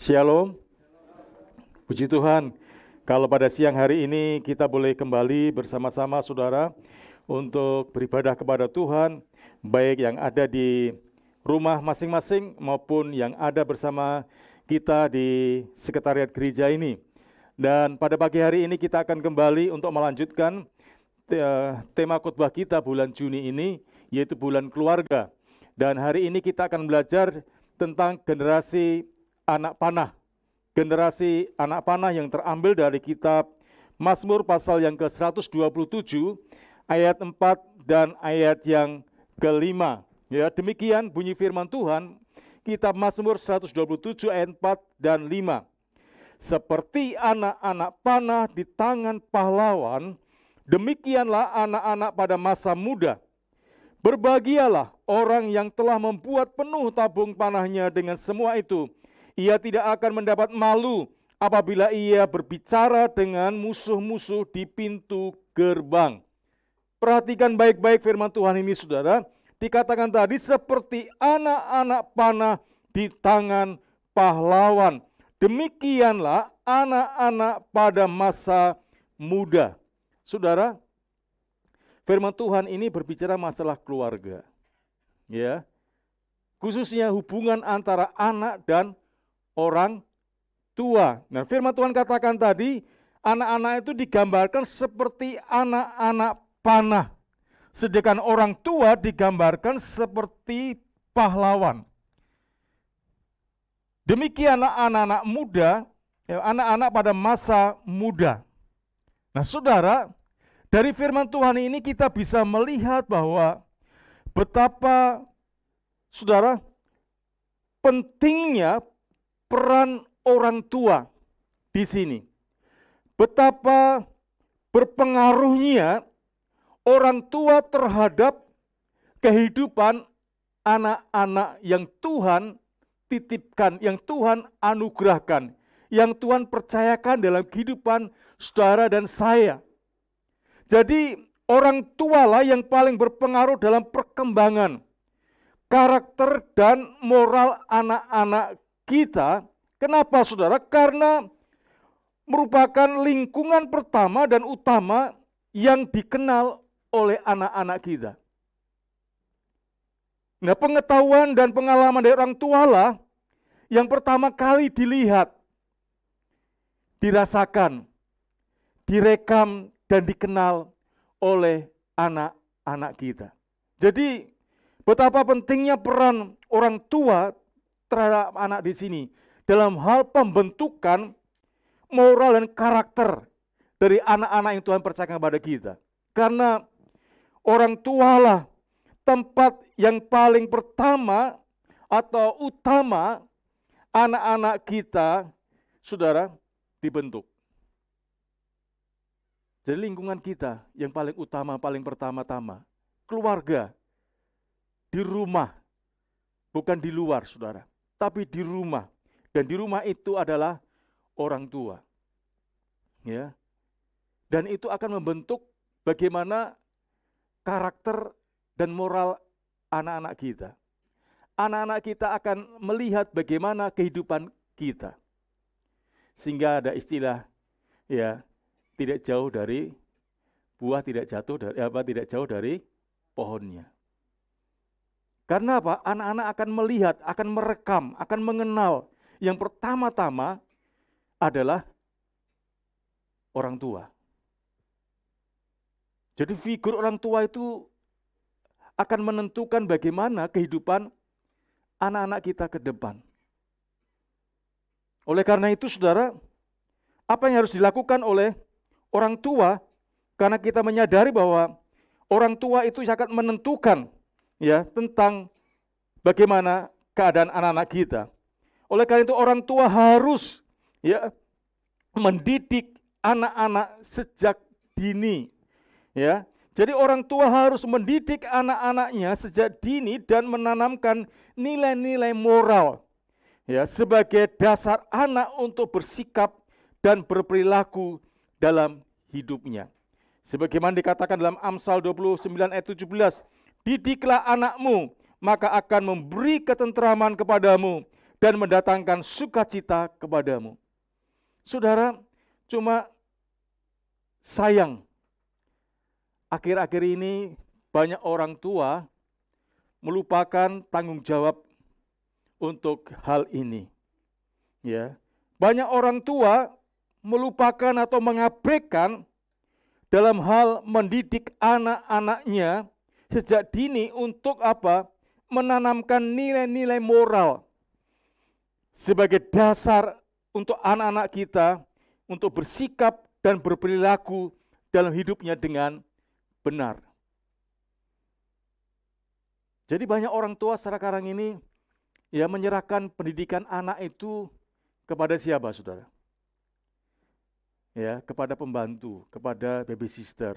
Shalom, puji Tuhan. Kalau pada siang hari ini kita boleh kembali bersama-sama saudara untuk beribadah kepada Tuhan, baik yang ada di rumah masing-masing maupun yang ada bersama kita di sekretariat gereja ini. Dan pada pagi hari ini kita akan kembali untuk melanjutkan tema khotbah kita bulan Juni ini, yaitu bulan keluarga. Dan hari ini kita akan belajar tentang generasi anak panah. Generasi anak panah yang terambil dari kitab Mazmur pasal yang ke-127 ayat 4 dan ayat yang ke-5. Ya, demikian bunyi firman Tuhan, kitab Mazmur 127 ayat 4 dan 5. Seperti anak-anak panah di tangan pahlawan, demikianlah anak-anak pada masa muda. Berbahagialah orang yang telah membuat penuh tabung panahnya dengan semua itu. Ia tidak akan mendapat malu apabila ia berbicara dengan musuh-musuh di pintu gerbang. Perhatikan baik-baik firman Tuhan ini saudara. Dikatakan tadi seperti anak-anak panah di tangan pahlawan. Demikianlah anak-anak pada masa muda. Saudara, firman Tuhan ini berbicara masalah keluarga. Ya. Khususnya hubungan antara anak dan orang tua. Nah, firman Tuhan katakan tadi, anak-anak itu digambarkan seperti anak-anak panah. Sedangkan orang tua digambarkan seperti pahlawan. Demikianlah anak-anak muda, anak-anak pada masa muda. Nah, saudara, dari firman Tuhan ini kita bisa melihat bahwa betapa, saudara, pentingnya peran orang tua di sini. Betapa berpengaruhnya orang tua terhadap kehidupan anak-anak yang Tuhan titipkan, yang Tuhan anugerahkan, yang Tuhan percayakan dalam kehidupan saudara dan saya. Jadi orang tualah yang paling berpengaruh dalam perkembangan karakter dan moral anak-anak kita. Kenapa saudara? Karena merupakan lingkungan pertama dan utama yang dikenal oleh anak-anak kita. Nah, pengetahuan dan pengalaman dari orang tua lah yang pertama kali dilihat, dirasakan, direkam dan dikenal oleh anak-anak kita. Jadi betapa pentingnya peran orang tua terhadap anak di sini dalam hal pembentukan moral dan karakter dari anak-anak yang Tuhan percayakan kepada kita. Karena orang tualah tempat yang paling pertama atau utama anak-anak kita, saudara, dibentuk. Jadi lingkungan kita yang paling utama, paling pertama-tama, keluarga, di rumah, bukan di luar, saudara, tapi di rumah. Dan di rumah itu adalah orang tua. Ya. Dan itu akan membentuk bagaimana karakter dan moral anak-anak kita. Anak-anak kita akan melihat bagaimana kehidupan kita. Sehingga ada istilah, ya, tidak jauh dari buah, tidak jauh dari pohonnya. Karena apa? Anak-anak akan melihat, akan merekam, akan mengenal. Yang pertama-tama adalah orang tua. Jadi figur orang tua itu akan menentukan bagaimana kehidupan anak-anak kita ke depan. Oleh karena itu, saudara, apa yang harus dilakukan oleh orang tua? Karena kita menyadari bahwa orang tua itu akan menentukan, ya, tentang bagaimana keadaan anak-anak kita. Oleh karena itu orang tua harus, ya, mendidik anak-anak sejak dini, ya. Jadi orang tua harus mendidik anak-anaknya sejak dini dan menanamkan nilai-nilai moral, ya, sebagai dasar anak untuk bersikap dan berperilaku dalam hidupnya. Sebagaimana dikatakan dalam Amsal 29 ayat 17, didiklah anakmu, maka akan memberi ketentraman kepadamu, dan mendatangkan sukacita kepadamu. Saudara, cuma sayang, akhir-akhir ini banyak orang tua melupakan tanggung jawab untuk hal ini. Ya, banyak orang tua melupakan atau mengabaikan dalam hal mendidik anak-anaknya sejak dini untuk apa? Menanamkan nilai-nilai moral sebagai dasar untuk anak-anak kita untuk bersikap dan berperilaku dalam hidupnya dengan benar. Jadi banyak orang tua sekarang ini ya menyerahkan pendidikan anak itu kepada siapa, saudara? Ya, kepada pembantu, kepada baby sister,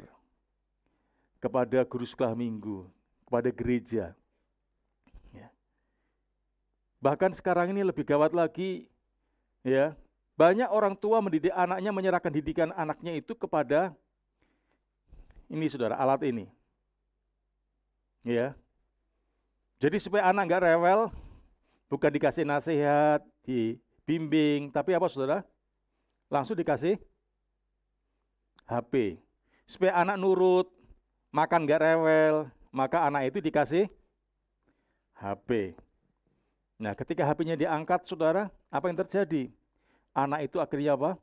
kepada guru sekolah minggu, kepada gereja. Ya. Bahkan sekarang ini lebih gawat lagi, ya, banyak orang tua mendidik anaknya, menyerahkan didikan anaknya itu kepada ini, saudara, alat ini. Ya. Jadi supaya anak nggak rewel, bukan dikasih nasihat, dibimbing, tapi apa, saudara? Langsung dikasih HP. Supaya anak nurut, makan nggak rewel, maka anak itu dikasih HP. Nah, ketika HP-nya diangkat, saudara, apa yang terjadi? Anak itu akhirnya apa?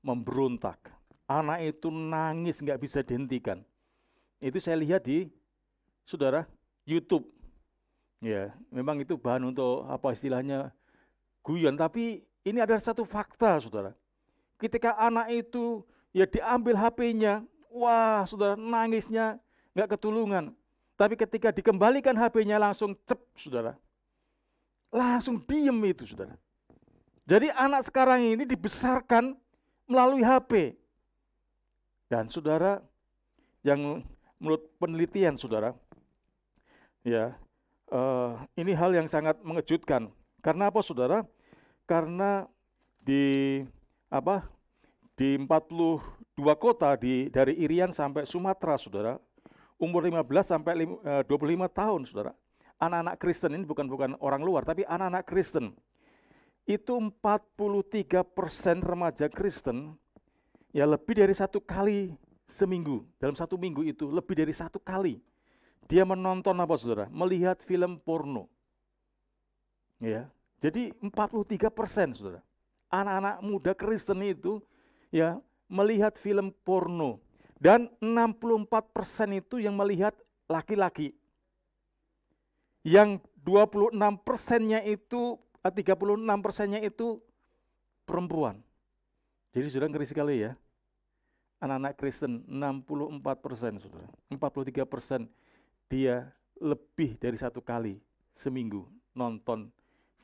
Memberontak. Anak itu nangis nggak bisa dihentikan. Itu saya lihat di, saudara, YouTube. Ya, memang itu bahan untuk apa istilahnya guyon, tapi ini ada satu fakta, saudara. Ketika anak itu ya diambil HP-nya, wah, saudara, nangisnya nggak ketulungan. Tapi ketika dikembalikan HP-nya langsung cep, saudara. Langsung diem itu, saudara. Jadi anak sekarang ini dibesarkan melalui HP. Dan saudara, yang menurut penelitian, saudara, ya, ini hal yang sangat mengejutkan. Karena apa, saudara? Karena di 42 kota dari Irian sampai Sumatera, saudara, umur 15 sampai 25 tahun, saudara. Anak-anak Kristen ini bukan orang luar, tapi anak-anak Kristen. Itu 43% remaja Kristen ya lebih dari satu kali seminggu. Dalam satu minggu itu lebih dari satu kali dia menonton apa, saudara? Melihat film porno. Ya, jadi 43%, saudara. Anak-anak muda Kristen itu ya melihat film porno, dan 64% itu yang melihat laki-laki. Yang 26%-nya itu 36%-nya itu perempuan. Jadi sudah ngeri sekali ya. Anak-anak Kristen 64%, saudara. 43% dia lebih dari satu kali seminggu nonton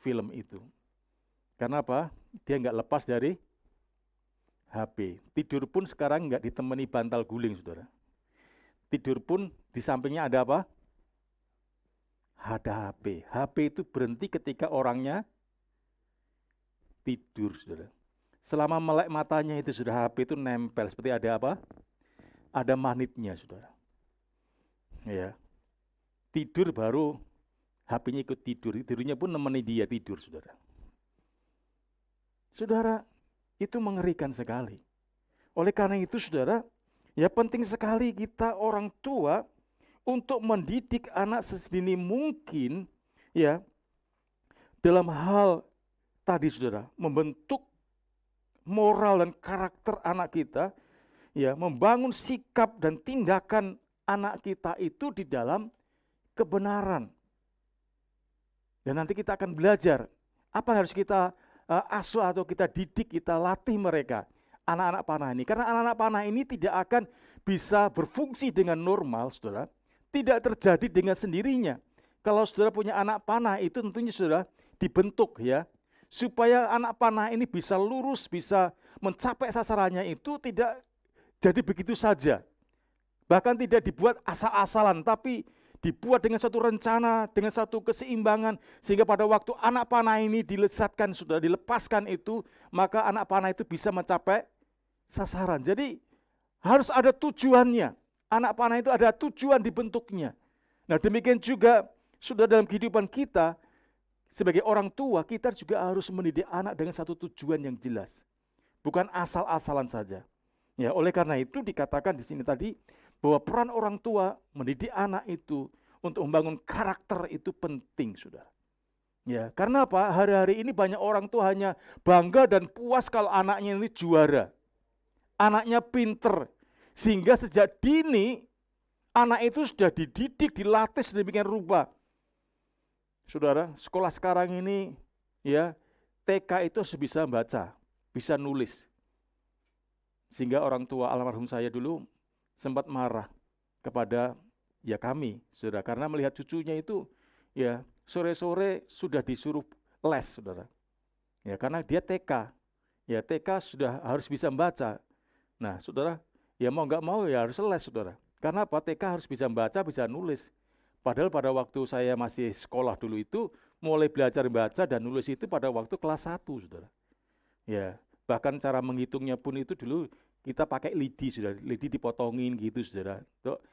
film itu. Karena apa? Dia nggak lepas dari HP. Tidur pun sekarang nggak ditemani bantal guling, saudara. Tidur pun di sampingnya ada apa? Ada HP. HP itu berhenti ketika orangnya tidur, saudara. Selama melek matanya itu sudah HP itu nempel seperti ada apa? Ada magnetnya, saudara. Ya. Tidur baru HP-nya ikut tidur. Tidurnya pun nemeni dia tidur, saudara. Saudara, itu mengerikan sekali. Oleh karena itu, saudara, ya penting sekali kita orang tua untuk mendidik anak sedini mungkin, ya, dalam hal tadi, saudara, membentuk moral dan karakter anak kita, ya, membangun sikap dan tindakan anak kita itu di dalam kebenaran. Dan nanti kita akan belajar apa yang harus kita asuh atau kita didik, kita latih mereka, anak-anak panah ini. Karena anak-anak panah ini tidak akan bisa berfungsi dengan normal, saudara. Tidak terjadi dengan sendirinya. Kalau saudara punya anak panah itu tentunya saudara dibentuk ya, supaya anak panah ini bisa lurus, bisa mencapai sasarannya itu tidak jadi begitu saja. Bahkan tidak dibuat asal-asalan, tapi dibuat dengan satu rencana, dengan satu keseimbangan, sehingga pada waktu anak panah ini dilesatkan, sudah dilepaskan itu, maka anak panah itu bisa mencapai sasaran. Jadi harus ada tujuannya. Anak panah itu ada tujuan dibentuknya. Nah, demikian juga sudah dalam kehidupan kita, sebagai orang tua kita juga harus mendidik anak dengan satu tujuan yang jelas. Bukan asal-asalan saja. Ya, oleh karena itu dikatakan di sini tadi bahwa peran orang tua mendidik anak itu untuk membangun karakter itu penting, Saudara. Ya, karena apa? Hari-hari ini banyak orang tua hanya bangga dan puas kalau anaknya ini juara. Anaknya pinter. Sehingga sejak dini anak itu sudah dididik, dilatih sedemikian rupa. Saudara, sekolah sekarang ini ya TK itu harus bisa baca, bisa nulis. Sehingga orang tua almarhum saya dulu sempat marah kepada ya kami, Saudara, karena melihat cucunya itu ya sore-sore sudah disuruh les, Saudara. Ya karena dia TK. Ya TK sudah harus bisa membaca. Nah, Saudara, ya mau nggak mau ya harus les, Saudara. Karena apa? TK harus bisa membaca, bisa nulis. Padahal pada waktu saya masih sekolah dulu itu mulai belajar membaca dan nulis itu pada waktu kelas 1, Saudara. Ya, bahkan cara menghitungnya pun itu dulu kita pakai lidi, Saudara. Lidi dipotongin gitu, Saudara. Untuk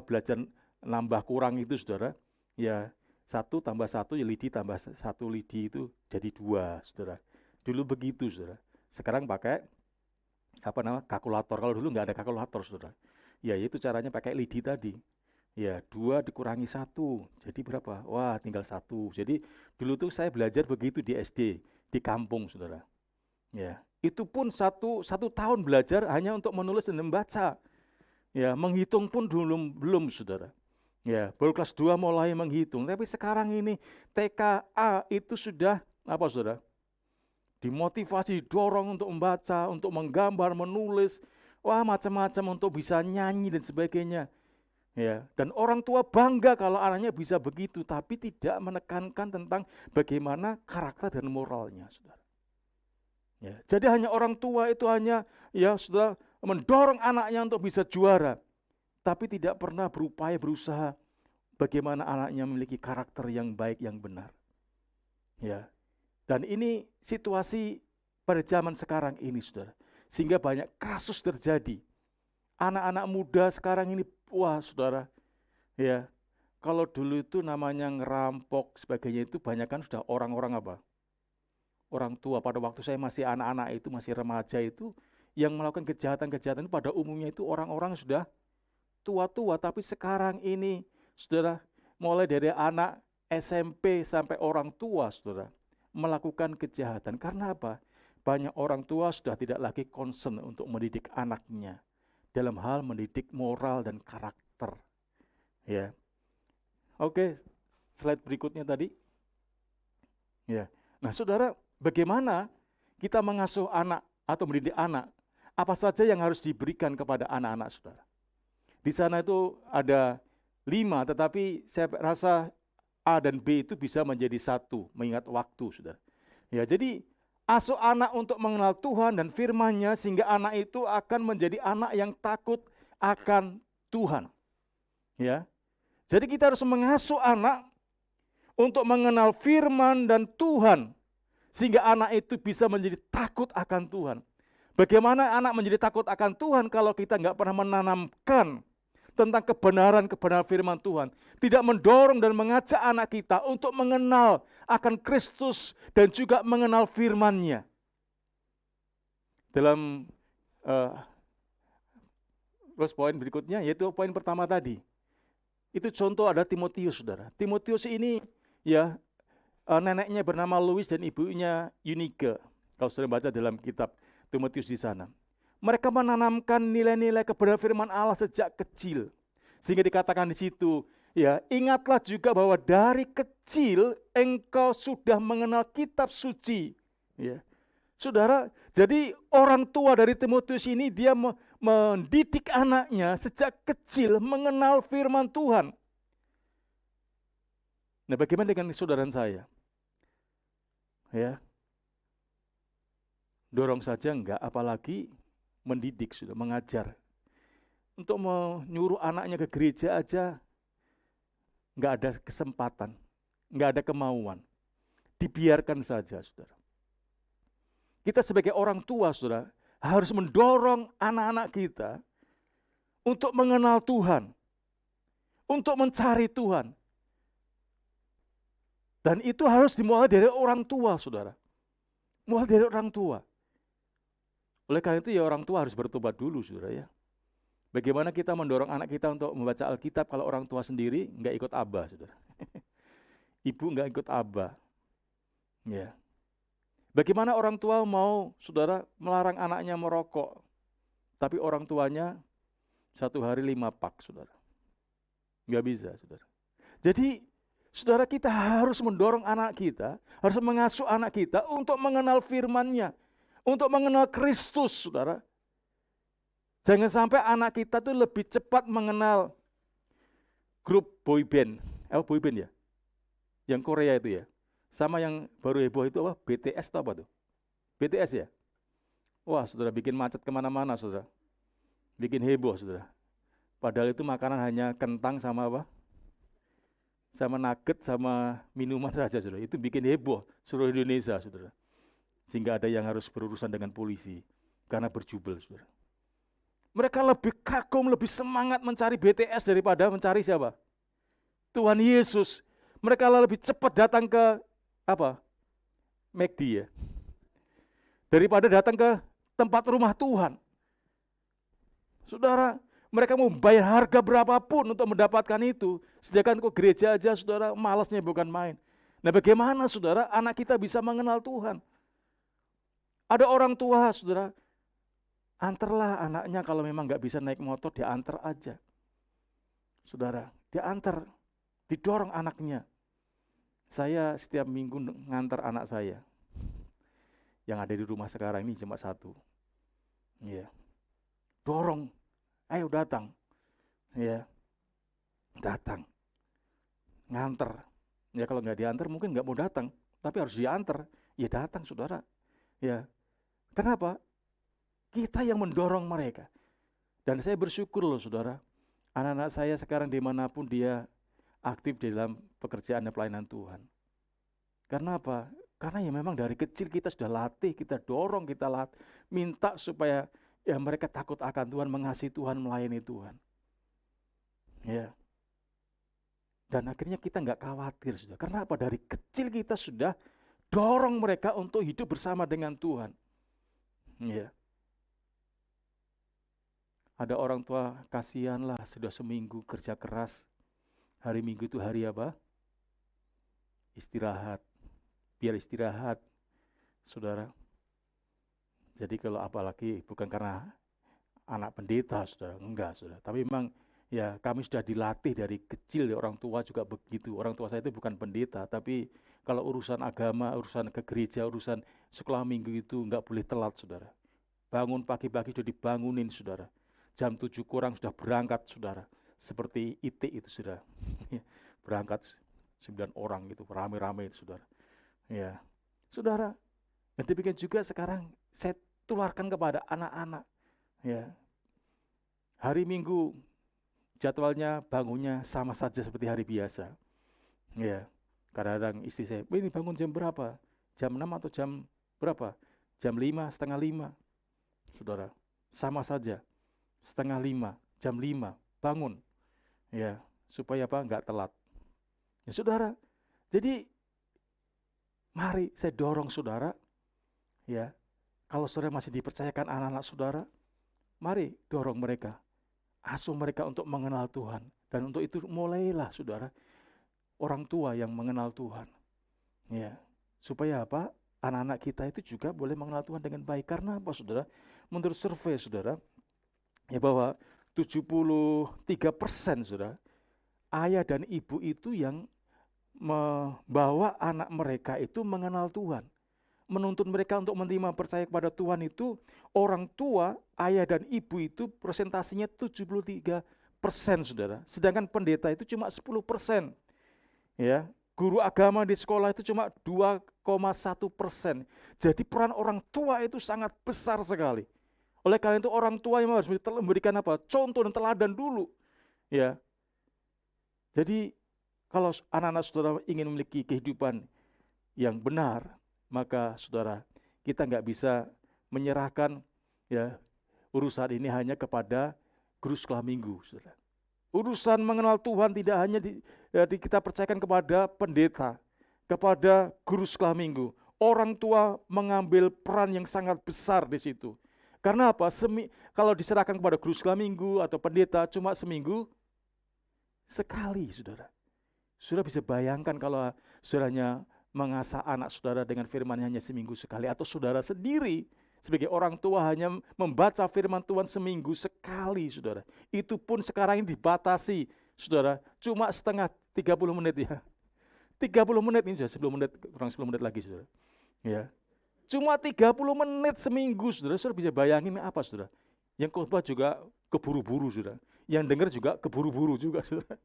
belajar nambah kurang itu, Saudara. Ya, 1 tambah 1 ya lidi tambah 1 lidi itu jadi 2, Saudara. Dulu begitu, Saudara. Sekarang pakai kalkulator. Kalau dulu nggak ada kalkulator, Saudara. Ya, itu caranya pakai lidi tadi. Ya, 2 dikurangi 1, jadi berapa? Wah, tinggal 1. Jadi dulu tuh saya belajar begitu di SD, di kampung, Saudara. Ya, itu pun satu tahun belajar hanya untuk menulis dan membaca. Ya, menghitung pun belum, Saudara. Ya, baru kelas 2 mulai menghitung. Tapi sekarang ini TKA itu sudah apa, Saudara? Dimotivasi, didorong untuk membaca, untuk menggambar, menulis, wah macam-macam untuk bisa nyanyi dan sebagainya. Ya, dan orang tua bangga kalau anaknya bisa begitu, tapi tidak menekankan tentang bagaimana karakter dan moralnya, Saudara. Ya, jadi hanya orang tua itu hanya ya sudah mendorong anaknya untuk bisa juara, tapi tidak pernah berusaha bagaimana anaknya memiliki karakter yang baik yang benar. Ya, dan ini situasi pada zaman sekarang ini, Saudara, sehingga banyak kasus terjadi. Anak-anak muda sekarang ini, wah Saudara, ya kalau dulu itu namanya ngerampok sebagainya itu banyak kan sudah orang-orang apa? Orang tua. Pada waktu saya masih anak-anak itu, masih remaja itu, yang melakukan kejahatan-kejahatan itu pada umumnya itu orang-orang sudah tua-tua. Tapi sekarang ini, Saudara, mulai dari anak SMP sampai orang tua, Saudara, melakukan kejahatan. Karena apa? Banyak orang tua sudah tidak lagi concern untuk mendidik anaknya dalam hal mendidik moral dan karakter. Ya. Oke, slide berikutnya tadi. Ya. Nah, Saudara, bagaimana kita mengasuh anak atau mendidik anak? Apa saja yang harus diberikan kepada anak-anak, Saudara? Di sana itu ada 5, tetapi saya rasa A dan B itu bisa menjadi 1, mengingat waktu, Saudara. Ya, jadi asuh anak untuk mengenal Tuhan dan firman-Nya sehingga anak itu akan menjadi anak yang takut akan Tuhan. Ya. Jadi kita harus mengasuh anak untuk mengenal firman dan Tuhan sehingga anak itu bisa menjadi takut akan Tuhan. Bagaimana anak menjadi takut akan Tuhan kalau kita nggak pernah menanamkan tentang kebenaran firman Tuhan, tidak mendorong dan mengajak anak kita untuk mengenal akan Kristus dan juga mengenal firman-Nya. Dalam poin berikutnya, yaitu poin pertama tadi. Itu contoh ada Timotius, Saudara. Timotius ini ya neneknya bernama Louis dan ibunya Eunike. Kalau sudah baca dalam kitab Timotius di sana. Mereka menanamkan nilai-nilai kebenaran firman Allah sejak kecil. Sehingga dikatakan di situ, ya, ingatlah juga bahwa dari kecil engkau sudah mengenal kitab suci. Ya. Saudara, jadi orang tua dari Timotius ini dia mendidik anaknya sejak kecil mengenal firman Tuhan. Nah, bagaimana dengan saudara saya? Ya, dorong saja enggak, apalagi mendidik, sudah mengajar. Untuk menyuruh anaknya ke gereja aja enggak ada kesempatan, enggak ada kemauan. Dibiarkan saja, saudara. Kita sebagai orang tua, saudara, harus mendorong anak-anak kita untuk mengenal Tuhan, untuk mencari Tuhan. Dan itu harus dimulai dari orang tua, saudara. Mulai dari orang tua. Oleh karena itu ya orang tua harus bertobat dulu, saudara ya. Bagaimana kita mendorong anak kita untuk membaca Alkitab kalau orang tua sendiri nggak ikut abah, saudara. Ibu nggak ikut abah. Ya. Bagaimana orang tua mau, saudara, melarang anaknya merokok, tapi orang tuanya satu hari 5 pak, saudara. Nggak bisa, saudara. Jadi, saudara, kita harus mendorong anak kita, harus mengasuh anak kita untuk mengenal firman-Nya, untuk mengenal Kristus, saudara. Jangan sampai anak kita tuh lebih cepat mengenal grup boyband. Boyband ya? Yang Korea itu ya. Sama yang baru heboh itu apa? BTS atau apa tuh? BTS ya? Wah, saudara, bikin macet kemana-mana, saudara. Bikin heboh, saudara. Padahal itu makanan hanya kentang sama apa? Sama nugget, sama minuman saja, saudara. Itu bikin heboh seluruh Indonesia, saudara. Sehingga ada yang harus berurusan dengan polisi karena berjubel, saudara. Mereka lebih kagum, lebih semangat mencari BTS daripada mencari siapa? Tuhan Yesus. Mereka lebih cepat datang ke apa? McD ya. Daripada datang ke tempat rumah Tuhan. Saudara, mereka mau bayar harga berapapun untuk mendapatkan itu. Sedangkan kok gereja aja, saudara, malasnya bukan main. Nah, bagaimana, saudara, anak kita bisa mengenal Tuhan? Ada orang tua, saudara, antarlah anaknya kalau memang nggak bisa naik motor, diantar aja. Saudara, diantar, didorong anaknya. Saya setiap minggu ngantar anak saya. Yang ada di rumah sekarang ini cuma satu. Ya. Dorong, ayo datang. Ya. Datang. Nganter. Ya kalau nggak diantar mungkin nggak mau datang, tapi harus diantar. Ya datang, saudara. Ya. Kenapa? Kita yang mendorong mereka. Dan saya bersyukur loh, saudara. Anak-anak saya sekarang dimanapun dia aktif di dalam pekerjaan dan pelayanan Tuhan. Karena apa? Karena ya memang dari kecil kita sudah latih, kita dorong, kita minta supaya ya mereka takut akan Tuhan, mengasihi Tuhan, melayani Tuhan. Ya. Dan akhirnya kita nggak khawatir, sudah. Karena apa? Dari kecil kita sudah dorong mereka untuk hidup bersama dengan Tuhan. Ya. Ada orang tua, kasihanlah sudah seminggu kerja keras. Hari Minggu itu hari apa? Istirahat. Biar istirahat, saudara. Jadi kalau apalagi bukan karena anak pendeta, saudara. Enggak, saudara. Tapi memang ya kami sudah dilatih dari kecil, ya, orang tua juga begitu. Orang tua saya itu bukan pendeta, tapi kalau urusan agama, urusan ke gereja, urusan sekolah minggu itu enggak boleh telat, saudara. Bangun pagi-pagi sudah dibangunin, saudara. Jam 7 kurang sudah berangkat, saudara. Seperti IT itu, saudara. Berangkat 9 orang gitu, rame-rame, saudara. Ya, saudara. Dan demikian juga sekarang saya tularkan kepada anak-anak. Ya, hari Minggu jadwalnya bangunnya sama saja seperti hari biasa. Ya, kadang-kadang istri saya, ini bangun jam berapa? Jam 6 atau jam berapa? Jam 5, setengah 5. Saudara, sama saja. Setengah 5, jam 5, bangun. Ya, supaya apa? Enggak telat. Ya, saudara. Jadi, mari saya dorong saudara. Ya, kalau saudara masih dipercayakan anak-anak saudara, mari dorong mereka. Asuh mereka untuk mengenal Tuhan. Dan untuk itu mulailah, saudara, orang tua yang mengenal Tuhan. Ya, supaya apa? Anak-anak kita itu juga boleh mengenal Tuhan dengan baik. Karena apa, saudara? Menurut survei, saudara, ya bahwa 73%, saudara, ayah dan ibu itu yang membawa anak mereka itu mengenal Tuhan. Menuntut mereka untuk menerima percaya kepada Tuhan itu, orang tua, ayah dan ibu itu presentasinya 73%, saudara. Sedangkan pendeta itu cuma 10%. Ya, guru agama di sekolah itu cuma 2,1%. Jadi peran orang tua itu sangat besar sekali. Oleh karena itu orang tua yang harus memberikan apa? Contoh dan teladan dulu. Ya. Jadi kalau anak-anak saudara ingin memiliki kehidupan yang benar, maka saudara, kita nggak bisa menyerahkan ya urusan ini hanya kepada guru sekolah minggu, saudara. Urusan mengenal Tuhan tidak hanya kita percayakan kepada pendeta, kepada guru sekolah minggu. Orang tua mengambil peran yang sangat besar di situ. Karena apa? Kalau diserahkan kepada guru sekolah minggu atau pendeta cuma seminggu sekali, saudara. Saudara bisa bayangkan kalau saudaranya mengasah anak saudara dengan firman hanya seminggu sekali, atau saudara sendiri sebagai orang tua hanya membaca firman Tuhan seminggu sekali, saudara. Itu pun sekarang ini dibatasi, saudara, cuma setengah 30 menit ya. 30 menit ini sudah 10 menit, kurang 10 menit lagi, saudara. Ya. Cuma 30 menit seminggu, saudara. Saudara bisa bayangin apa, saudara? Yang khotbah juga keburu-buru, saudara. Yang dengar juga keburu-buru juga, saudara.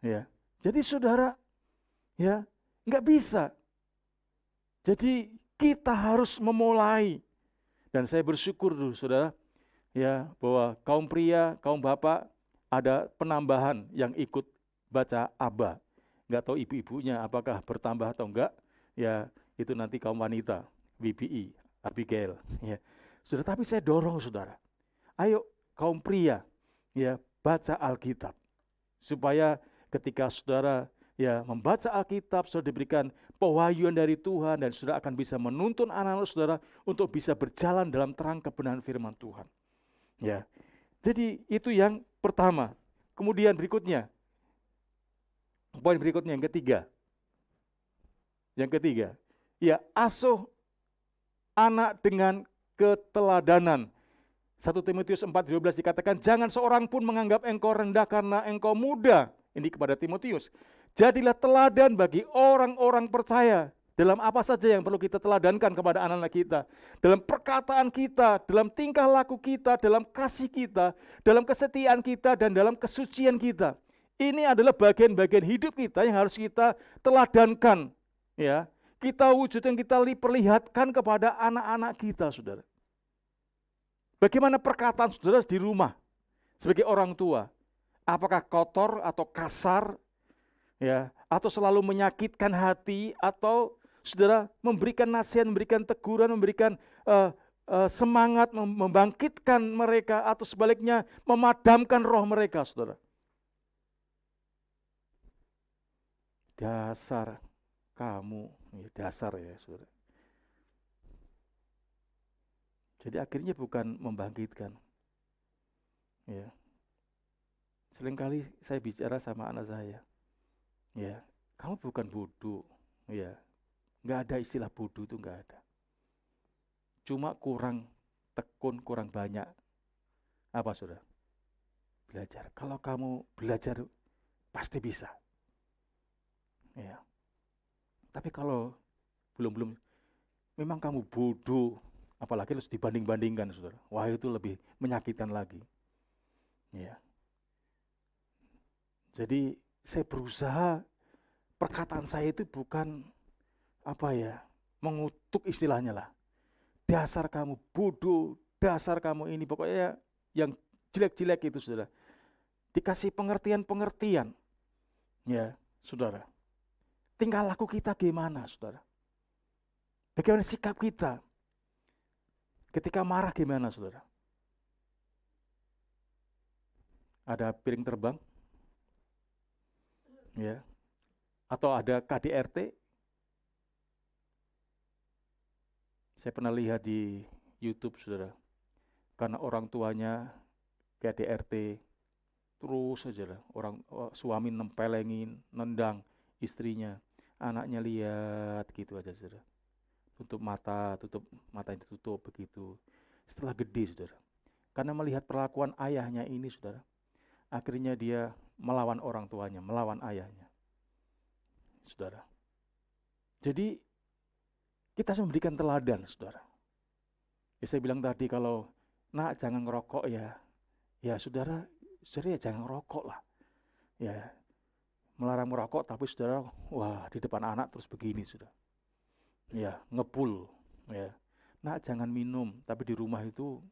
Ya. Jadi saudara, ya, nggak bisa. Jadi kita harus memulai. Dan saya bersyukur dulu, saudara, ya, bahwa kaum pria, kaum bapak ada penambahan yang ikut baca Aba. Nggak tahu ibu-ibunya apakah bertambah atau enggak, ya itu nanti kaum wanita, WBI, Abigail. Ya. Saudara, tapi saya dorong saudara, ayo kaum pria, ya baca Alkitab. Supaya ketika saudara ya membaca Alkitab, saudara diberikan pewahyuan dari Tuhan, dan saudara akan bisa menuntun anak-anak saudara untuk bisa berjalan dalam terang kebenaran firman Tuhan. Ya, jadi itu yang pertama. Kemudian berikutnya, poin berikutnya yang ketiga. Yang ketiga, ya asuh anak dengan keteladanan. 1 Timotius 4:12 dikatakan, jangan seorang pun menganggap engkau rendah karena engkau muda. Ini kepada Timotius. Jadilah teladan bagi orang-orang percaya. Dalam apa saja yang perlu kita teladankan kepada anak-anak kita. Dalam perkataan kita, dalam tingkah laku kita, dalam kasih kita, dalam kesetiaan kita, dan dalam kesucian kita. Ini adalah bagian-bagian hidup kita yang harus kita teladankan. Ya, kita wujudkan, kita perlihatkan kepada anak-anak kita, saudara. Bagaimana perkataan saudara di rumah sebagai orang tua? Apakah kotor atau kasar, ya, atau selalu menyakitkan hati, atau saudara memberikan nasihat, memberikan teguran, memberikan semangat, membangkitkan mereka, atau sebaliknya memadamkan roh mereka, saudara? Dasar kamu, ya, dasar ya, saudara. Jadi akhirnya bukan membangkitkan. Ya. Seringkali saya bicara sama anak saya, ya, kamu bukan bodoh, ya, nggak ada istilah bodoh, itu nggak ada. Cuma kurang tekun, kurang banyak apa, saudara? Belajar. Kalau kamu belajar pasti bisa, ya. Tapi kalau belum, memang kamu bodoh, apalagi harus dibanding-bandingkan, saudara. Wah, itu lebih menyakitkan lagi, ya. Jadi saya berusaha perkataan saya itu bukan apa ya, mengutuk istilahnya lah. Dasar kamu bodoh, dasar kamu ini, pokoknya yang jelek-jelek itu, saudara. Dikasih pengertian-pengertian, ya, saudara. Tingkah laku kita gimana, saudara? Bagaimana sikap kita? Ketika marah gimana, saudara? Ada piring terbang? Ya. Atau ada KDRT? Saya pernah lihat di YouTube, saudara. Karena orang tuanya KDRT, terus saja orang suami nempelengin, nendang istrinya, anaknya lihat gitu aja, saudara. Tutup mata yang ditutup begitu. Setelah gede, saudara, karena melihat perlakuan ayahnya ini, saudara, akhirnya dia melawan orang tuanya, melawan ayahnya, saudara. Jadi kita harus memberikan teladan, saudara. Ya, saya bilang tadi, kalau nak jangan ngerokok, ya saudara ya jangan ngerokok lah. Ya, melarang merokok, tapi saudara, wah, di depan anak terus begini, saudara. Ya, ngepul, ya. Nak jangan minum, tapi di rumah itu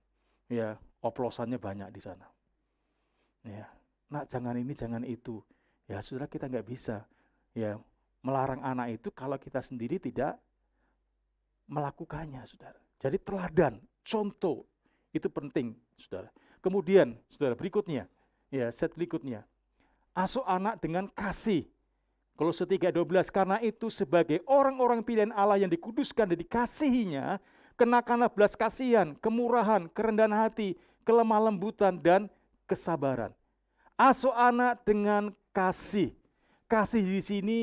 ya oplosannya banyak di sana. Ya, nak jangan ini, jangan itu. Ya, saudara, kita nggak bisa ya melarang anak itu kalau kita sendiri tidak melakukannya, saudara. Jadi teladan, contoh itu penting, saudara. Kemudian, saudara, berikutnya, ya, set berikutnya, asuh anak dengan kasih. Kolose 3:12, karena itu sebagai orang-orang pilihan Allah yang dikuduskan dan dikasihinya, kenakanlah belas kasihan, kemurahan, kerendahan hati, kelemah lembutan, dan kesabaran. Asuh anak dengan kasih. Kasih di sini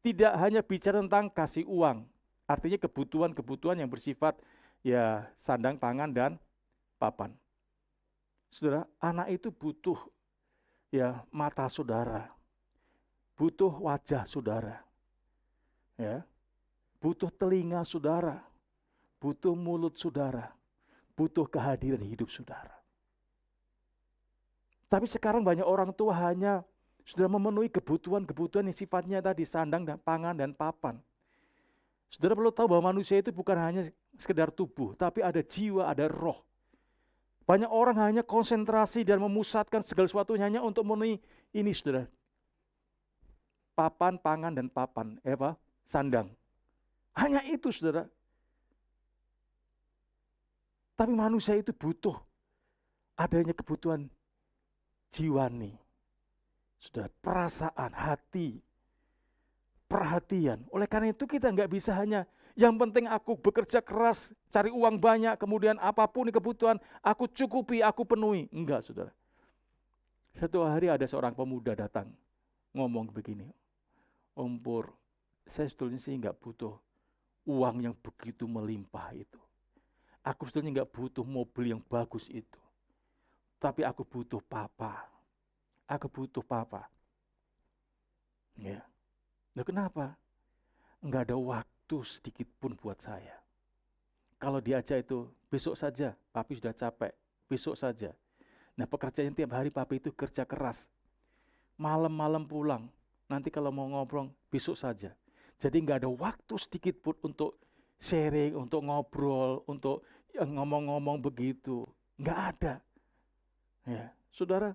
tidak hanya bicara tentang kasih uang, artinya kebutuhan-kebutuhan yang bersifat ya sandang, pangan, dan papan. Saudara, anak itu butuh ya mata saudara, butuh wajah saudara, ya, butuh telinga saudara, butuh mulut saudara, butuh kehadiran hidup saudara. Tapi sekarang banyak orang tua hanya sudah memenuhi kebutuhan-kebutuhan yang sifatnya tadi sandang dan pangan dan papan. Saudara perlu tahu bahwa manusia itu bukan hanya sekedar tubuh, tapi ada jiwa, ada roh. Banyak orang hanya konsentrasi dan memusatkan segala sesuatunya hanya untuk memenuhi ini, saudara. Papan, pangan, dan papan. Sandang. Hanya itu, saudara. Tapi manusia itu butuh adanya kebutuhan jiwani. Saudara, perasaan, hati, perhatian. Oleh karena itu kita nggak bisa hanya yang penting aku bekerja keras, cari uang banyak, kemudian apapun kebutuhan, aku cukupi, aku penuhi. Enggak, saudara. Satu hari ada seorang pemuda datang, ngomong begini, Om Pur, saya sebetulnya sih nggak butuh uang yang begitu melimpah itu. Aku sebetulnya nggak butuh mobil yang bagus itu. Tapi aku butuh papa. Aku butuh papa. Ya. Nah, kenapa? Nggak ada waktu sedikit pun buat saya. Kalau diajak itu, besok saja, papi sudah capek, besok saja. Nah, pekerjaan tiap hari papi itu kerja keras. Malam-malam pulang, nanti kalau mau ngobrol, besok saja. Jadi nggak ada waktu sedikit pun untuk sharing, untuk ngobrol, untuk ngomong-ngomong begitu. Nggak ada. Ya, saudara.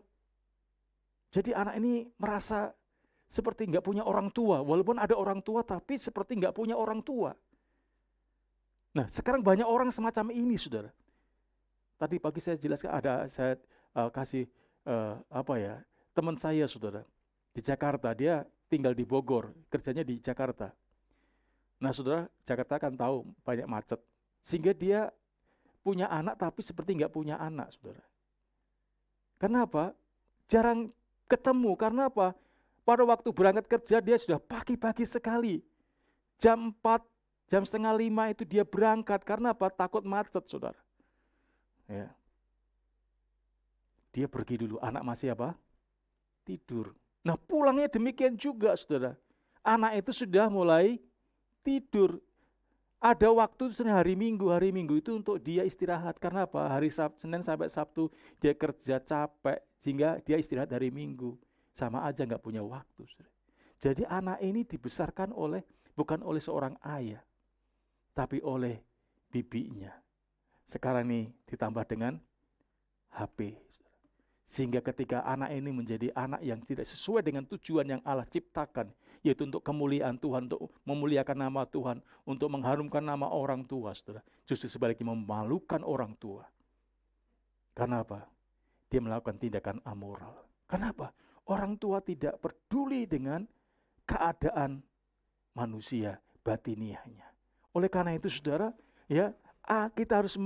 Jadi anak ini merasa seperti nggak punya orang tua. Walaupun ada orang tua, tapi seperti nggak punya orang tua. Nah, sekarang banyak orang semacam ini, saudara. Tadi pagi saya jelaskan saya kasih teman saya, saudara, di Jakarta. Dia tinggal di Bogor, kerjanya di Jakarta. Nah, saudara, Jakarta kan tahu banyak macet, sehingga dia punya anak tapi seperti nggak punya anak, saudara. Kenapa? Jarang ketemu. Karena apa? Pada waktu berangkat kerja dia sudah pagi-pagi sekali. Jam 4, jam setengah 5 itu dia berangkat. Karena apa? Takut macet, saudara. Ya. Dia pergi dulu. Anak masih apa? Tidur. Nah, pulangnya demikian juga, saudara. Anak itu sudah mulai tidur. Ada waktu hari Minggu itu untuk dia istirahat. Karena apa? Hari Senin sampai Sabtu dia kerja capek sehingga dia istirahat hari Minggu. Sama aja nggak punya waktu. Jadi anak ini dibesarkan bukan oleh seorang ayah, tapi oleh bibinya. Sekarang ini ditambah dengan HP. Sehingga ketika anak ini menjadi anak yang tidak sesuai dengan tujuan yang Allah ciptakan, yaitu untuk kemuliaan Tuhan, untuk memuliakan nama Tuhan, untuk mengharumkan nama orang tua, saudara. Justru sebaliknya memalukan orang tua. Karena apa? Dia melakukan tindakan amoral. Kenapa? Orang tua tidak peduli dengan keadaan manusia batiniahnya. Oleh karena itu, saudara, ya, kita harus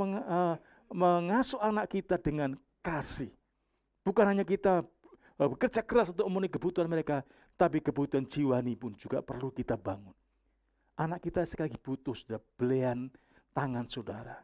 mengasuh anak kita dengan kasih. Bukan hanya kita bekerja keras untuk memenuhi kebutuhan mereka, tapi kebutuhan jiwani pun juga perlu kita bangun. Anak kita sekali lagi butuh sudah belian tangan saudara.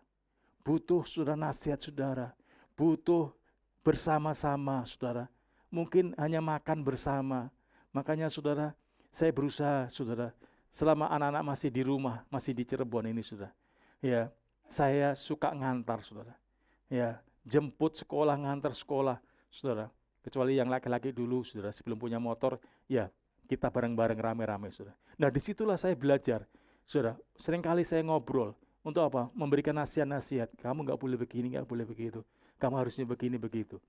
Butuh sudah nasihat saudara. Butuh bersama-sama saudara. Mungkin hanya makan bersama. Makanya saudara, saya berusaha saudara, selama anak-anak masih di rumah, masih di Cirebon ini saudara. Ya, saya suka ngantar saudara. Ya, jemput sekolah, ngantar sekolah. Saudara, kecuali yang laki-laki dulu, saudara, sebelum punya motor, ya kita bareng-bareng rame-rame, saudara. Nah, disitulah saya belajar, saudara. Seringkali saya ngobrol, untuk apa? Memberikan nasihat-nasihat. Kamu nggak boleh begini, nggak boleh begitu. Kamu harusnya begini, begitu.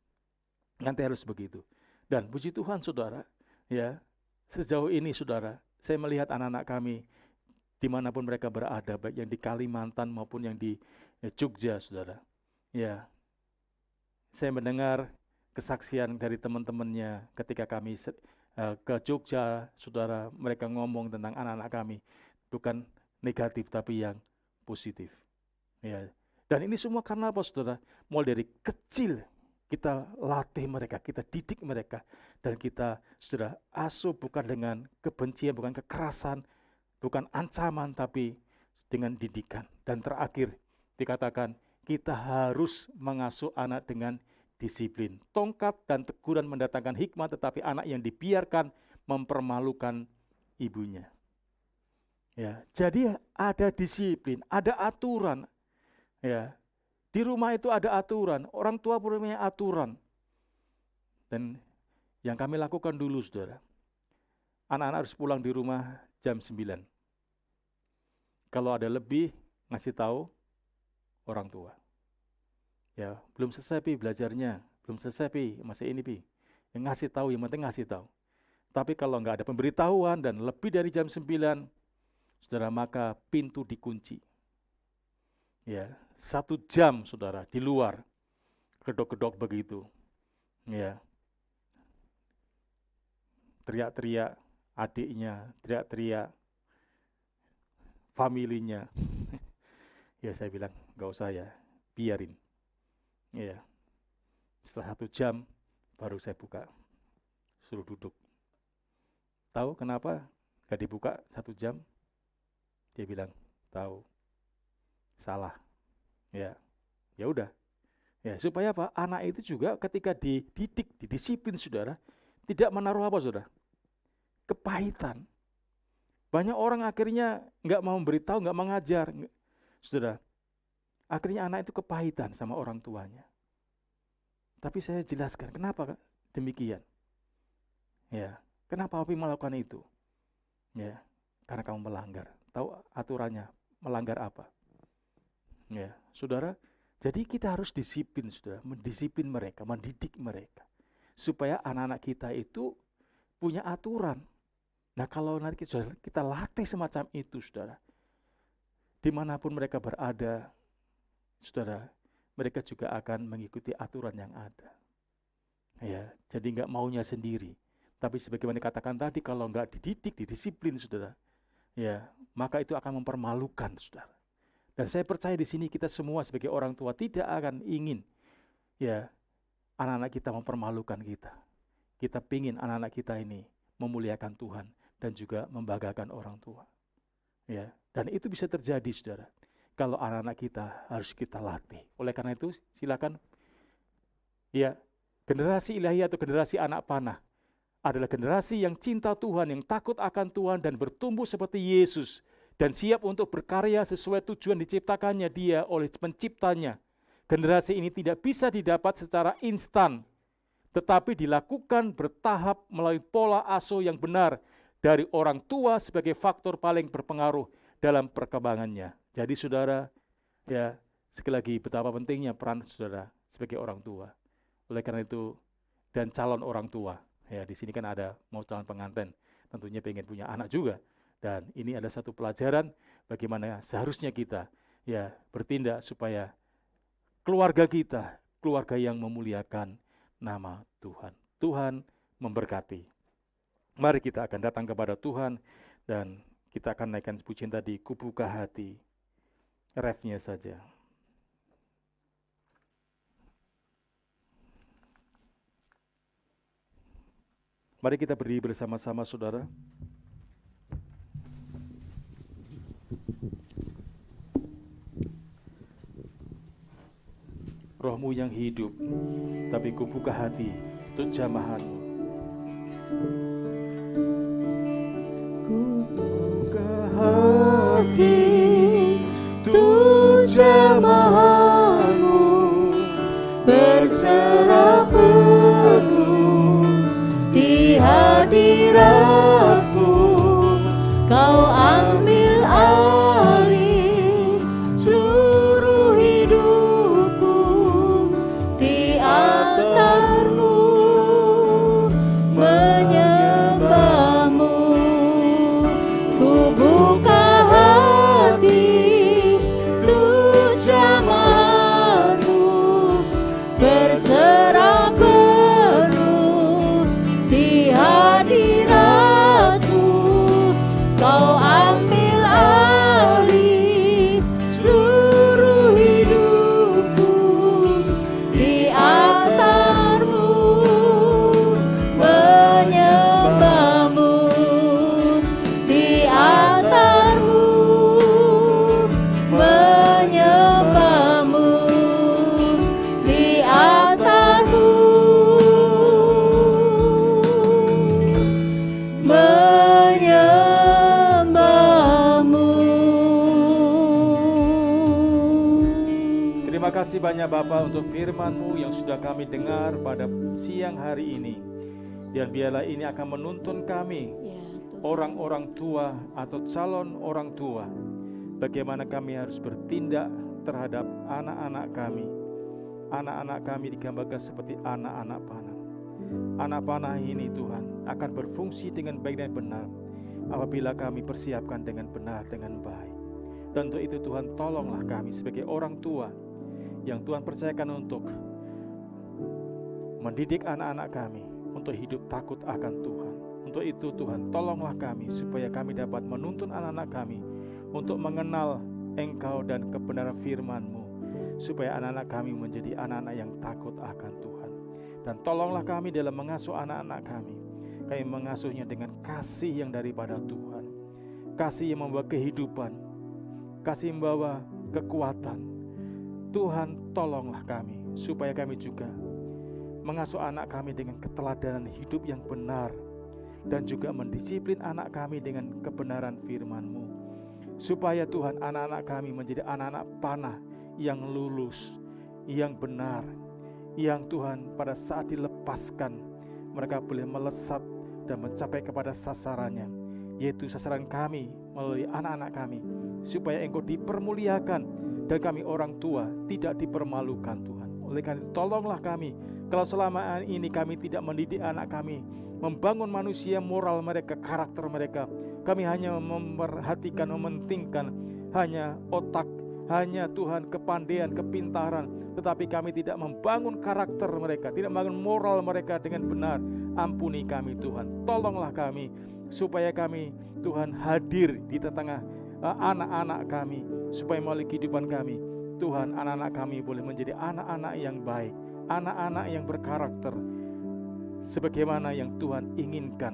Nanti harus begitu. Dan puji Tuhan, saudara, ya sejauh ini, saudara, saya melihat anak-anak kami, dimanapun mereka berada, baik yang di Kalimantan maupun yang di Jogja, saudara. Ya, saya mendengar kesaksian dari teman-temannya ketika kami ke Jogja, saudara, mereka ngomong tentang anak-anak kami, bukan negatif tapi yang positif. Ya. Dan ini semua karena apa, saudara? Mulai dari kecil kita latih mereka, kita didik mereka, dan kita sudah asuh bukan dengan kebencian, bukan kekerasan, bukan ancaman, tapi dengan didikan. Dan terakhir dikatakan kita harus mengasuh anak dengan disiplin. Tongkat dan teguran mendatangkan hikmat, tetapi anak yang dibiarkan mempermalukan ibunya. Ya, jadi ada disiplin, ada aturan. Ya, di rumah itu ada aturan. Orang tua punya aturan. Dan yang kami lakukan dulu, saudara, anak-anak harus pulang di rumah jam 9. Kalau ada lebih, ngasih tahu orang tua. Ya, belum selesai pi belajarnya, belum selesai pi masa ini pi. Yang ngasih tahu, yang penting ngasih tahu. Tapi kalau nggak ada pemberitahuan dan lebih dari jam 9, saudara, maka pintu dikunci. Ya, 1 jam, saudara, di luar, gedok-gedok begitu. Ya, teriak-teriak adiknya, teriak-teriak familinya. Ya, saya bilang nggak usah ya, biarin. Ya, setelah 1 jam baru saya buka, suruh duduk. Tahu kenapa gak dibuka 1 jam? Dia bilang tahu, salah. Ya, ya udah. Ya, supaya apa? Anak itu juga ketika dididik, didisiplin, saudara, tidak menaruh apa, saudara? Kepahitan. Banyak orang akhirnya nggak mau memberitahu, nggak mengajar, saudara. Akhirnya anak itu kepahitan sama orang tuanya. Tapi saya jelaskan kenapa demikian. Ya, kenapa Opi melakukan itu? Ya, karena kamu melanggar. Tahu aturannya, melanggar apa? Ya, saudara. Jadi kita harus disiplin, saudara, mendisiplin mereka, mendidik mereka, supaya anak-anak kita itu punya aturan. Nah, kalau nanti kita latih semacam itu, saudara, dimanapun mereka berada, saudara, mereka juga akan mengikuti aturan yang ada. Ya, jadi nggak maunya sendiri. Tapi sebagaimana dikatakan tadi, kalau nggak dididik, didisiplin, saudara, ya, maka itu akan mempermalukan, saudara. Dan saya percaya di sini kita semua sebagai orang tua tidak akan ingin, ya, anak-anak kita mempermalukan kita. Kita pingin anak-anak kita ini memuliakan Tuhan dan juga membanggakan orang tua. Ya, dan itu bisa terjadi, saudara, kalau anak-anak kita harus kita latih. Oleh karena itu, silakan, ya, generasi ilahi atau generasi anak panah adalah generasi yang cinta Tuhan, yang takut akan Tuhan dan bertumbuh seperti Yesus dan siap untuk berkarya sesuai tujuan diciptakannya dia oleh penciptanya. Generasi ini tidak bisa didapat secara instan, tetapi dilakukan bertahap melalui pola asuh yang benar dari orang tua sebagai faktor paling berpengaruh dalam perkembangannya. Jadi saudara, ya, sekali lagi betapa pentingnya peran saudara sebagai orang tua. Oleh karena itu, dan calon orang tua. Ya, di sini kan ada mau calon pengantin, tentunya pengen punya anak juga. Dan ini ada satu pelajaran bagaimana seharusnya kita, ya, bertindak supaya keluarga kita, keluarga yang memuliakan nama Tuhan. Tuhan memberkati. Mari kita akan datang kepada Tuhan dan kita akan naikkan pujian tadi, Kubuka Hati. Refnya saja. Mari kita berdiri bersama-sama, saudara. Rohmu yang hidup, tapi kubuka hati untuk jamahanmu. Kubuka hati untuk jamahanmu, berserah penuh di hadiratmu. Kau ambil alih seluruh hidupku di altarmu, menyembahmu. Ku buka hati untuk jamaah Terima kasih banyak Bapa untuk firman-Mu yang sudah kami dengar pada siang hari ini. Dan biarlah ini akan menuntun kami, orang-orang tua atau calon orang tua, bagaimana kami harus bertindak terhadap anak-anak kami. Anak-anak kami digambarkan seperti anak-anak panah. Anak panah ini Tuhan akan berfungsi dengan baik dan benar apabila kami persiapkan dengan benar, dengan baik. Dan untuk itu Tuhan, tolonglah kami sebagai orang tua yang Tuhan percayakan untuk mendidik anak-anak kami untuk hidup takut akan Tuhan. Untuk itu Tuhan, tolonglah kami supaya kami dapat menuntun anak-anak kami untuk mengenal Engkau dan kebenaran firman-Mu, supaya anak-anak kami menjadi anak-anak yang takut akan Tuhan. Dan tolonglah kami dalam mengasuh anak-anak kami. Kami mengasuhnya dengan kasih yang daripada Tuhan, kasih yang membawa kehidupan, kasih yang membawa kekuatan. Tuhan, tolonglah kami supaya kami juga mengasuh anak kami dengan keteladanan hidup yang benar, dan juga mendisiplin anak kami dengan kebenaran firman-Mu, supaya Tuhan, anak-anak kami menjadi anak-anak panah yang lulus, yang benar, yang Tuhan pada saat dilepaskan mereka boleh melesat dan mencapai kepada sasarannya, yaitu sasaran kami melalui anak-anak kami, supaya Engkau dipermuliakan dan kami orang tua tidak dipermalukan Tuhan. Oleh karena itu tolonglah kami, kalau selama ini kami tidak mendidik anak kami, membangun manusia moral mereka, karakter mereka, kami hanya memperhatikan, mementingkan hanya otak, hanya Tuhan kepandaian, kepintaran, tetapi kami tidak membangun karakter mereka, tidak membangun moral mereka dengan benar. Ampuni kami Tuhan, tolonglah kami supaya kami Tuhan hadir di tengah anak-anak kami, supaya melalui kehidupan kami Tuhan, anak-anak kami boleh menjadi anak-anak yang baik, anak-anak yang berkarakter sebagaimana yang Tuhan inginkan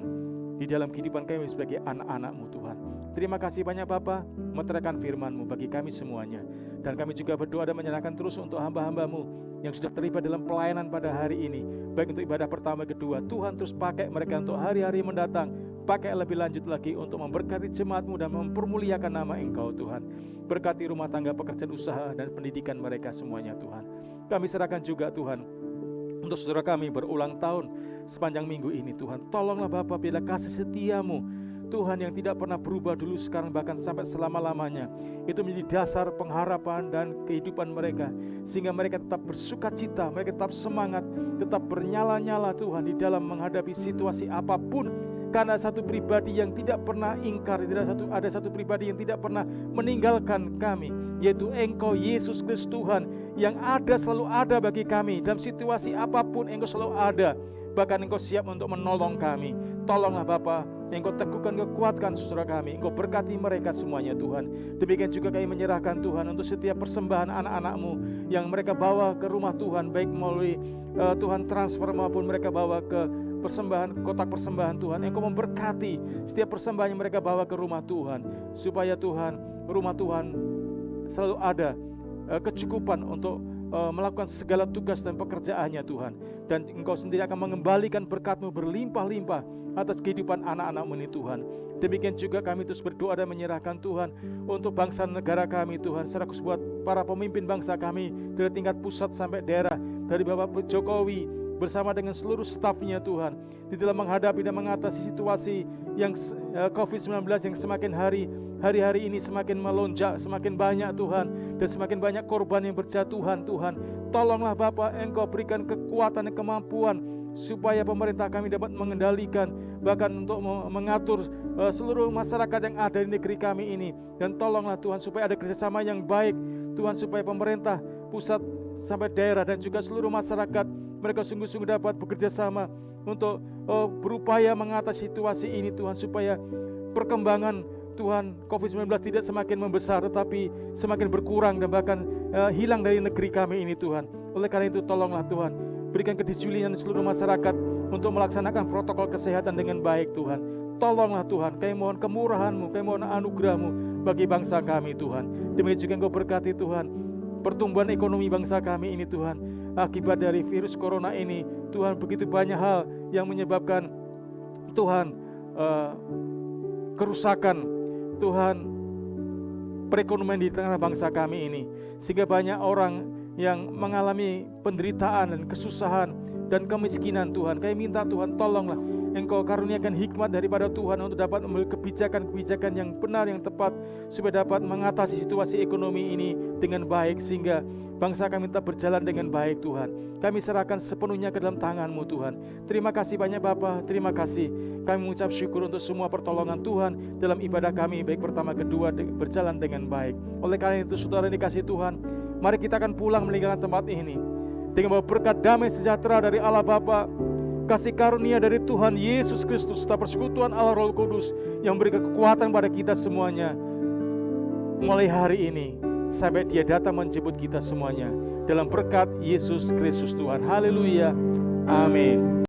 di dalam kehidupan kami sebagai anak-anak-Mu Tuhan. Terima kasih banyak Bapa, meterangkan firman-Mu bagi kami semuanya. Dan kami juga berdoa dan menyerahkan terus untuk hamba-hamba-Mu yang sudah terlibat dalam pelayanan pada hari ini, baik untuk ibadah pertama, kedua. Tuhan terus pakai mereka untuk hari-hari mendatang, pakai lebih lanjut lagi untuk memberkati jemaat-Mu dan mempermuliakan nama Engkau Tuhan. Berkati rumah tangga, pekerjaan usaha, dan pendidikan mereka semuanya Tuhan. Kami serahkan juga Tuhan untuk saudara kami berulang tahun sepanjang minggu ini Tuhan. Tolonglah Bapa, bila kasih setia-Mu Tuhan yang tidak pernah berubah dulu, sekarang, bahkan sampai selama-lamanya, itu menjadi dasar pengharapan dan kehidupan mereka, sehingga mereka tetap bersuka cita, mereka tetap semangat, tetap bernyala-nyala Tuhan di dalam menghadapi situasi apapun. Karena satu pribadi yang tidak pernah ingkar, ada satu pribadi yang tidak pernah meninggalkan kami, yaitu Engkau Yesus Kristus Tuhan, yang ada, selalu ada bagi kami. Dalam situasi apapun Engkau selalu ada, bahkan Engkau siap untuk menolong kami. Tolonglah Bapa, Engkau teguhkan, kuatkan saudara kami, Engkau berkati mereka semuanya Tuhan. Demikian juga kami menyerahkan Tuhan untuk setiap persembahan anak-anak-Mu yang mereka bawa ke rumah Tuhan, baik melalui Tuhan transfer maupun mereka bawa ke persembahan, kotak persembahan Tuhan. Engkau memberkati setiap persembahan yang mereka bawa ke rumah Tuhan, supaya Tuhan, rumah Tuhan selalu ada kecukupan untuk melakukan segala tugas dan pekerjaannya Tuhan. Dan Engkau sendiri akan mengembalikan berkat-Mu berlimpah-limpah atas kehidupan anak-anak-Mu ini Tuhan. Demikian juga kami terus berdoa dan menyerahkan Tuhan untuk bangsa negara kami Tuhan, serta buat para pemimpin bangsa kami dari tingkat pusat sampai daerah, dari Bapak Jokowi bersama dengan seluruh stafnya Tuhan, di dalam menghadapi dan mengatasi situasi yang COVID-19 yang semakin hari-hari ini semakin melonjak, semakin banyak Tuhan, dan semakin banyak korban yang berjatuhan Tuhan. Tolonglah Bapa, Engkau berikan kekuatan dan kemampuan supaya pemerintah kami dapat mengendalikan, bahkan untuk mengatur seluruh masyarakat yang ada di negeri kami ini. Dan tolonglah Tuhan supaya ada kerjasama yang baik Tuhan, supaya pemerintah pusat sampai daerah dan juga seluruh masyarakat, mereka sungguh-sungguh dapat bekerja sama untuk berupaya mengatasi situasi ini Tuhan, supaya perkembangan Tuhan COVID-19 tidak semakin membesar, tetapi semakin berkurang dan bahkan hilang dari negeri kami ini Tuhan. Oleh karena itu tolonglah Tuhan, berikan kedisiplinan seluruh masyarakat untuk melaksanakan protokol kesehatan dengan baik Tuhan. Tolonglah Tuhan, kami mohon kemurahan-Mu, kami mohon anugerah-Mu bagi bangsa kami Tuhan. Demikian juga Engkau berkati Tuhan pertumbuhan ekonomi bangsa kami ini Tuhan. Akibat dari virus corona ini Tuhan, begitu banyak hal yang menyebabkan Tuhan kerusakan Tuhan perekonomian di tengah bangsa kami ini, sehingga banyak orang yang mengalami penderitaan dan kesusahan dan kemiskinan Tuhan. Kami minta Tuhan tolonglah Engkau karuniakan hikmat daripada Tuhan untuk dapat mengambil kebijakan-kebijakan yang benar, yang tepat, supaya dapat mengatasi situasi ekonomi ini dengan baik, sehingga bangsa kami tetap berjalan dengan baik Tuhan. Kami serahkan sepenuhnya ke dalam tangan-Mu Tuhan. Terima kasih banyak Bapa, terima kasih. Kami mengucap syukur untuk semua pertolongan Tuhan dalam ibadah kami, baik pertama kedua berjalan dengan baik. Oleh karena itu saudara dikasih Tuhan, mari kita akan pulang meninggalkan tempat ini dengan bawa berkat damai sejahtera dari Allah Bapa, kasih karunia dari Tuhan Yesus Kristus, serta persekutuan Allah Roh Kudus yang beri kekuatan pada kita semuanya mulai hari ini sampai Dia datang menjemput kita semuanya, dalam berkat Yesus Kristus Tuhan. Haleluya, amin.